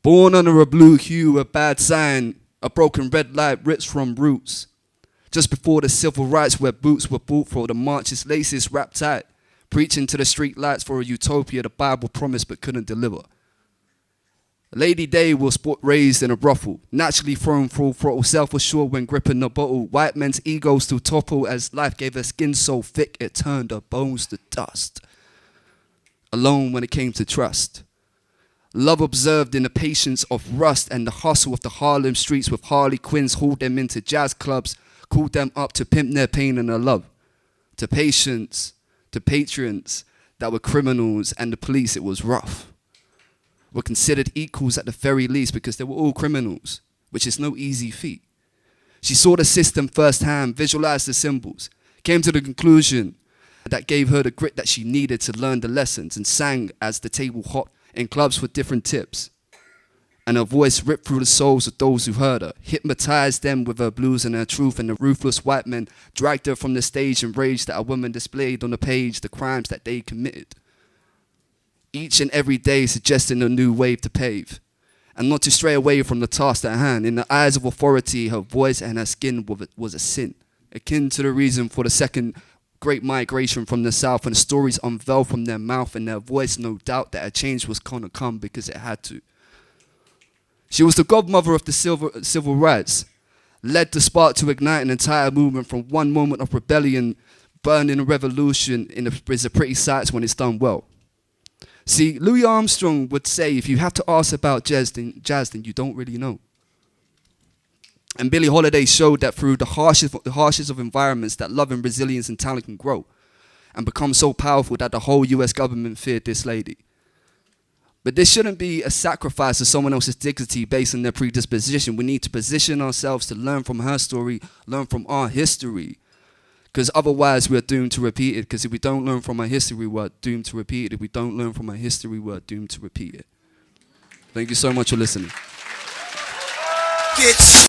Born under a blue hue, a bad sign, a broken red light rips from roots. Just before the civil rights where boots were bought for, the march's laces wrapped tight, preaching to the street lights for a utopia the Bible promised but couldn't deliver. Lady Day was raised in a brothel, naturally thrown full throttle, self-assured when gripping the bottle. White men's egos to topple as life gave her skin so thick it turned her bones to dust. Alone when it came to trust. Love observed in the patience of rust and the hustle of the Harlem streets with Harley Quinns hauled them into jazz clubs, called them up to pimp their pain and their love. To patients, to patrons that were criminals and the police, it was rough. Were considered equals at the very least because they were all criminals, which is no easy feat. She saw the system firsthand, visualized the symbols, came to the conclusion that gave her the grit that she needed to learn the lessons, and sang as the table hopped in clubs with different tips. And her voice ripped through the souls of those who heard her, hypnotized them with her blues and her truth, and the ruthless white men dragged her from the stage in rage that a woman displayed on the page the crimes that they committed. Each and every day suggesting a new wave to pave, and not to stray away from the task at hand. In the eyes of authority, her voice and her skin was a sin, akin to the reason for the second great migration from the south, and the stories unveiled from their mouth and their voice, no doubt that a change was gonna come because it had to. She was the godmother of the civil rights, led the spark to ignite an entire movement from one moment of rebellion, burned in a revolution is a pretty sight when it's done well. See, Louis Armstrong would say, if you have to ask about jazz, then you don't really know. And Billie Holiday showed that through the harshest of environments that love and resilience and talent can grow and become so powerful that the whole US government feared this lady. But this shouldn't be a sacrifice of someone else's dignity based on their predisposition. We need to position ourselves to learn from her story, learn from our history. Because otherwise we're doomed to repeat it. Because if we don't learn from our history, we're doomed to repeat it. If we don't learn from our history, we're doomed to repeat it. Thank you so much for listening.